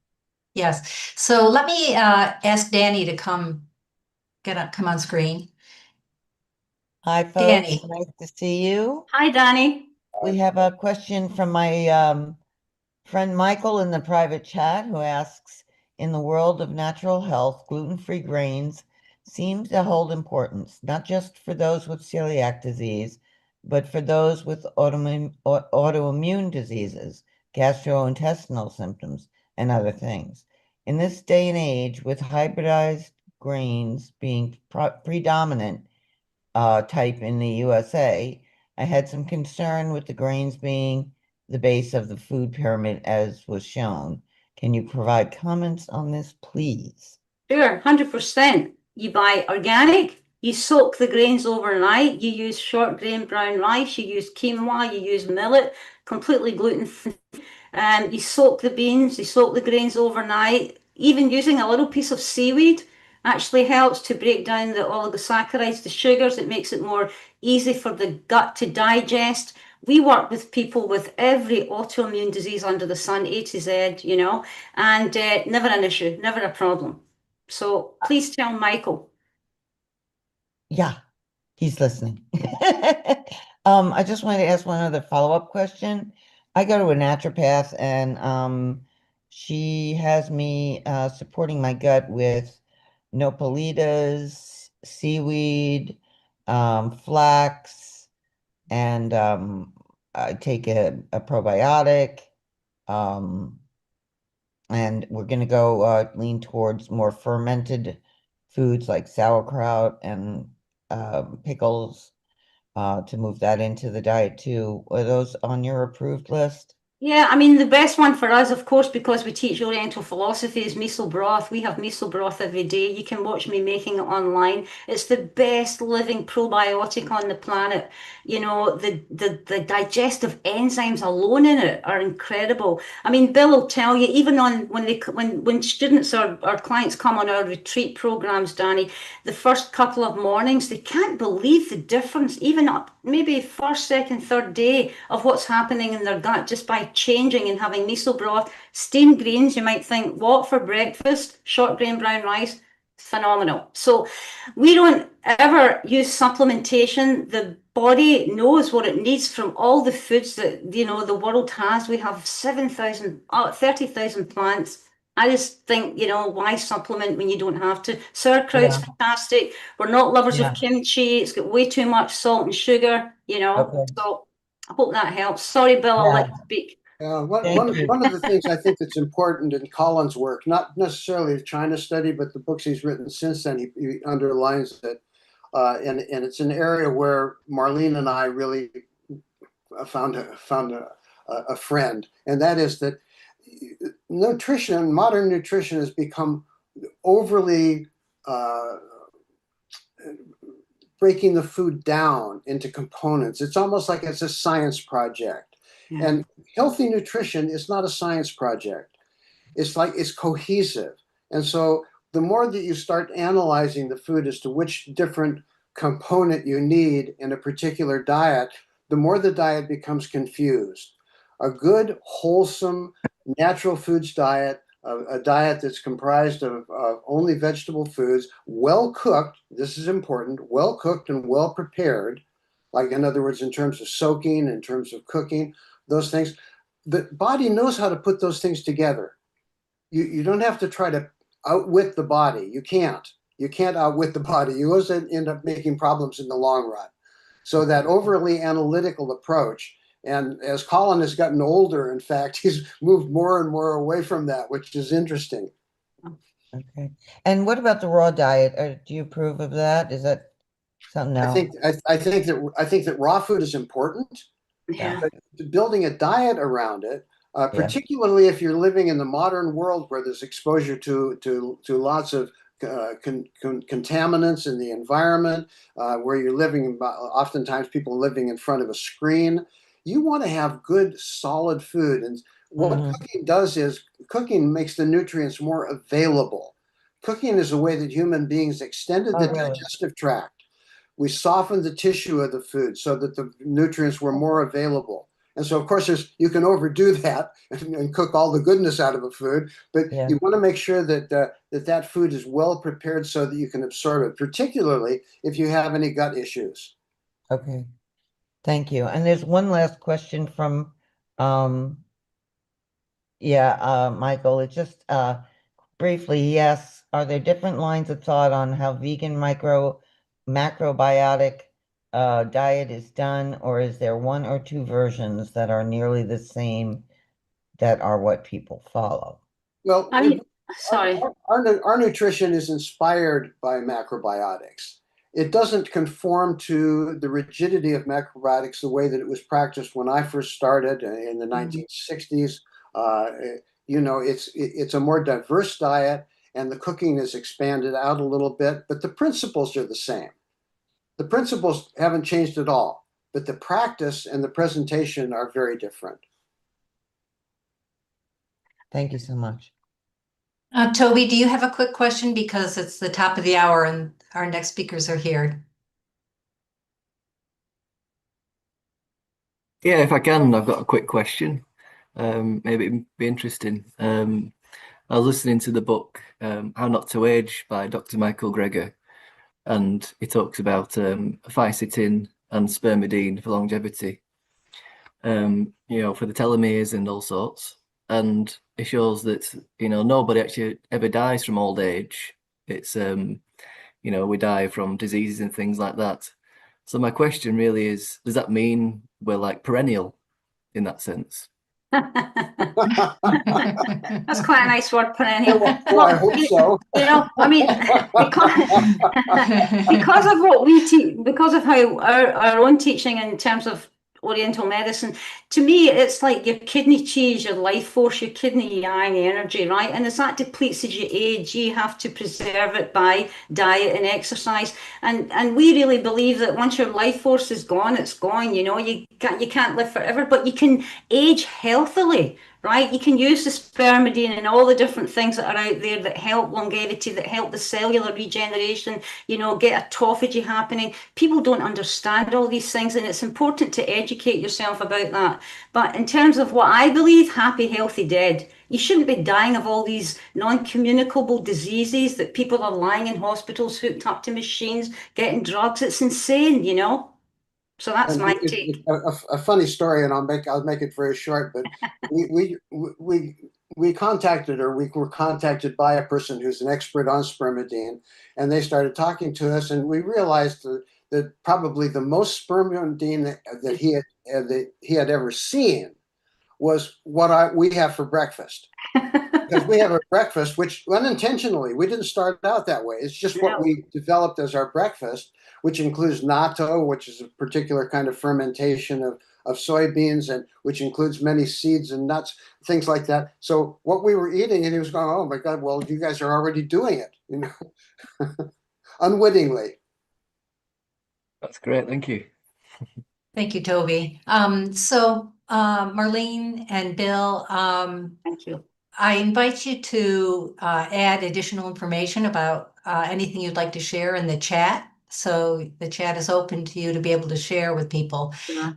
Yes. So let me ask Danny to come on screen. Hi, folks. Danny. Nice to see you. Hi, Danny. We have a question from my friend Michael in the private chat, who asks, in the world of natural health, gluten-free grains seem to hold importance, not just for those with celiac disease, but for those with autoimmune diseases, gastrointestinal symptoms, and other things. In this day and age, with hybridized grains being predominant type in the USA, I had some concern with the grains being the base of the food pyramid as was shown. Can you provide comments on this, please? Sure, 100%. You buy organic, you soak the grains overnight, you use short grain brown rice, you use quinoa, you use millet, completely gluten-free. You soak the beans, you soak the grains overnight. Even using a little piece of seaweed actually helps to break down the oligosaccharides, the sugars. It makes it more easy for the gut to digest. We work with people with every autoimmune disease under the sun, A to Z, and never an issue, never a problem. So please tell Michael. Yeah, he's listening. I just wanted to ask one other follow-up question. I go to a naturopath, and she has me supporting my gut with nopalitas, seaweed, flax, and I take a probiotic, and we're going to go lean towards more fermented foods like sauerkraut and pickles to move that into the diet too. Are those on your approved list? Yeah, I mean, the best one for us, of course, because we teach Oriental philosophy, is miso broth. We have miso broth every day. You can watch me making it online. It's the best living probiotic on the planet. You know, the digestive enzymes alone in it are incredible. I mean, Bill will tell you, even on when students or clients come on our retreat programs, Danny, the first couple of mornings, they can't believe the difference, even up maybe first, second, third day of what's happening in their gut just by changing and having miso broth, steamed greens. You might think, what for breakfast? Short grain brown rice, phenomenal. So we don't ever use supplementation. The body knows what it needs from all the foods that, you know, the world has. We have 30,000 plants. I just think, you know, why supplement when you don't have to? Sauerkraut's fantastic. We're not lovers of kimchi. It's got way too much salt and sugar, you know. Okay. So I hope that helps. Sorry, Bill, I'll let you speak. One of the things I think that's important in Colin's work, not necessarily the China study, but the books he's written since then, he underlines it. And it's an area where Marlene and I really found a friend, and that is that nutrition, modern nutrition, has become overly breaking the food down into components. It's almost like it's a science project. Yeah. And healthy nutrition is not a science project. It's like it's cohesive. And so the more that you start analyzing the food as to which different component you need in a particular diet, the more the diet becomes confused. A good, wholesome, natural foods diet, a diet that's comprised of only vegetable foods, well cooked, this is important, well cooked and well prepared, like in other words, in terms of soaking, in terms of cooking, those things, the body knows how to put those things together. You don't have to try to outwit the body. You can't outwit the body. You always end up making problems in the long run. So that overly analytical approach, and as Colin has gotten older, in fact, he's moved more and more away from that, which is interesting. Okay. And what about the raw diet? Do you approve of that? Is that something else? I think that raw food is important. Yeah. But building a diet around it, particularly if you're living in the modern world where there's exposure to lots of contaminants in the environment, where you're living, oftentimes people living in front of a screen, you want to have good, solid food. And what cooking does is cooking makes the nutrients more available. Cooking is a way that human beings extended the digestive tract. We softened the tissue of the food so that the nutrients were more available. And so, of course, you can overdo that and cook all the goodness out of a food, but you want to make sure that that food is well prepared so that you can absorb it, particularly if you have any gut issues. Okay, thank you. And there's one last question from, Michael. It's just briefly, yes, are there different lines of thought on how vegan macrobiotic diet is done, or is there one or two versions that are nearly the same that are what people follow? Well, I mean, sorry. Our nutrition is inspired by macrobiotics. It doesn't conform to the rigidity of macrobiotics the way that it was practiced when I first started in the 1960s. You know, it's a more diverse diet, and the cooking is expanded out a little bit, but the principles are the same. The principles haven't changed at all, but the practice and the presentation are very different. Thank you so much. Toby, do you have a quick question? Because it's the top of the hour and our next speakers are here. Yeah, if I can, I've got a quick question. Maybe it'd be interesting. I was listening to the book, How Not to Age by Dr. Michael Greger, and he talks about fisetin and spermidine for longevity, you know, for the telomeres and all sorts. And it shows that, you know, nobody actually ever dies from old age. It's, you know, we die from diseases and things like that. So my question really is, does that mean we're like perennial in that sense? That's quite a nice word, perennial. Well, I hope so. You know, I mean, because of what we teach, because of how our own teaching in terms of Oriental medicine. To me, it's like your kidney chi is your life force, your kidney yang energy, right? And as that depletes as you age, you have to preserve it by diet and exercise. And we really believe that once your life force is gone, it's gone. You know, you can't live forever, but you can age healthily. Right? You can use the spermidine and all the different things that are out there that help longevity, that help the cellular regeneration, you know, get autophagy happening. People don't understand all these things, and it's important to educate yourself about that. But in terms of what I believe, happy, healthy, dead. You shouldn't be dying of all these non-communicable diseases that people are lying in hospitals hooked up to machines, getting drugs. It's insane, you know? So that's my take. A funny story, and I'll make it very short. But we contacted, or we were contacted by a person who's an expert on spermidine, and they started talking to us, and we realized that probably the most spermidine that he had ever seen was what we have for breakfast. Because we have a breakfast, which unintentionally, we didn't start out that way. It's just what we developed as our breakfast, which includes natto, which is a particular kind of fermentation of soybeans, and which includes many seeds and nuts, things like that. So what we were eating, and he was going, oh my God, well, you guys are already doing it, you know, unwittingly. That's great. Thank you. Thank you, Toby. Marlene and Bill, Thank you. I invite you to add additional information about anything you'd like to share in the chat. So the chat is open to you to be able to share with people. Yeah.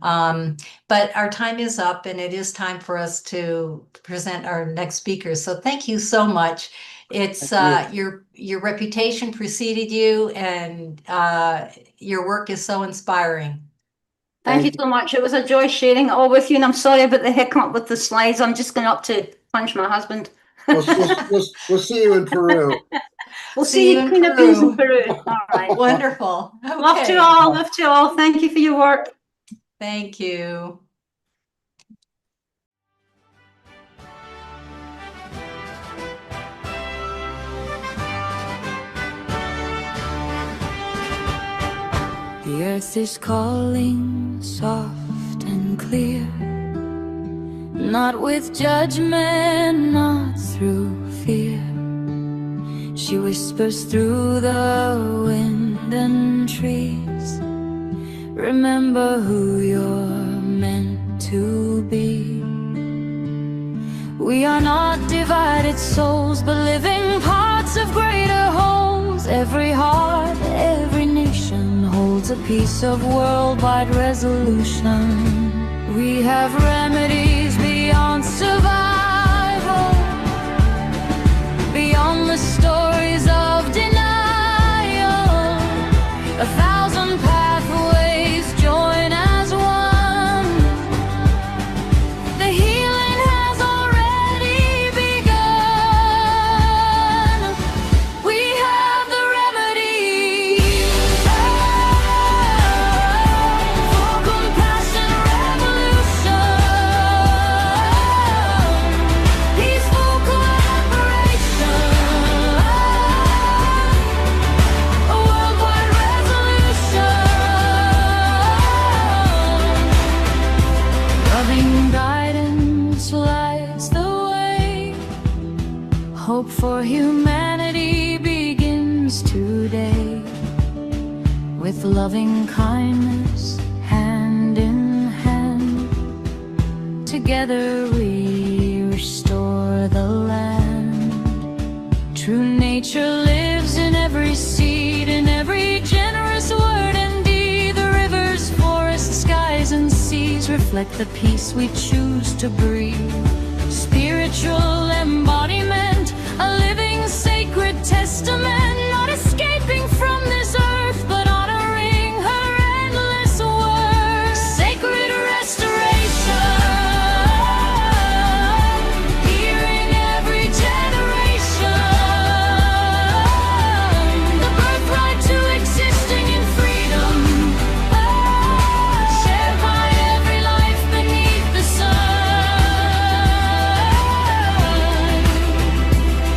But our time is up, and it is time for us to present our next speaker. So thank you so much. It's your reputation preceded you, and your work is so inspiring. Thank you so much. It was a joy sharing it all with you, and I'm sorry about the hiccup with the slides. I'm just going up to punch my husband. We'll see you in Peru. We'll see you in Peru. All right. Wonderful. Okay. Love to all. Love to all. Thank you for your work. Thank you. The earth is calling soft and clear, not with judgment, not through fear. She whispers through the wind and trees, remember who you're meant to be. We are not divided souls, but living parts of greater wholes. Every heart, every nation holds a piece of worldwide resolution. We have remedies beyond survival, beyond the stories of denial. 1,000 pathways join as one. The healing has already begun. We have the remedy for compassion revolution, peaceful collaboration, a worldwide resolution. Loving guidance lights the way. Hope for humanity begins today. With loving kindness, hand in hand, together we restore the land. True nature lives in every seed, in every generous word and deed. The rivers, forests, skies and seas reflect the peace we choose to breathe. Spiritual embodiment, a living sacred testament, not escaping from this earth, but honoring her endless worth. Sacred restoration, hearing every generation. The birthright to existing in freedom, shared by every life beneath the sun.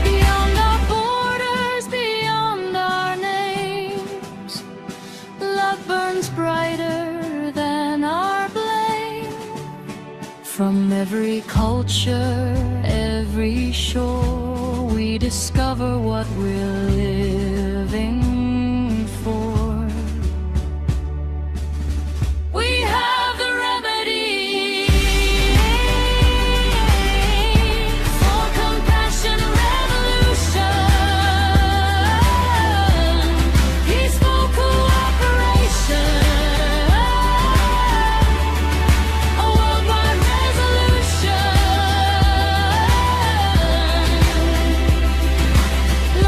Beyond our borders, beyond From every culture, every shore, we discover what we're living for. We have the remedy for compassion revolution, peaceful cooperation, a worldwide resolution,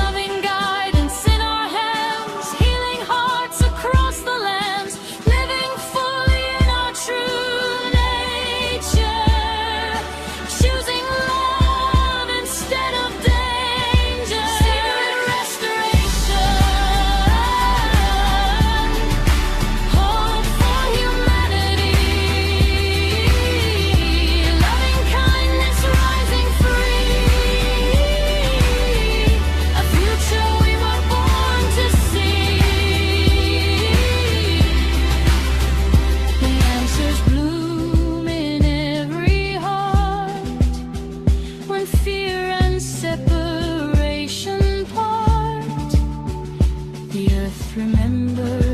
loving guidance in our hands, healing hearts across the lands, living fully in our true nature, choosing love instead of danger, spirit restoration, hope for humanity, loving kindness rising free, a future we were born to see. The answers bloom in every heart when fear and separation part. The earth remembers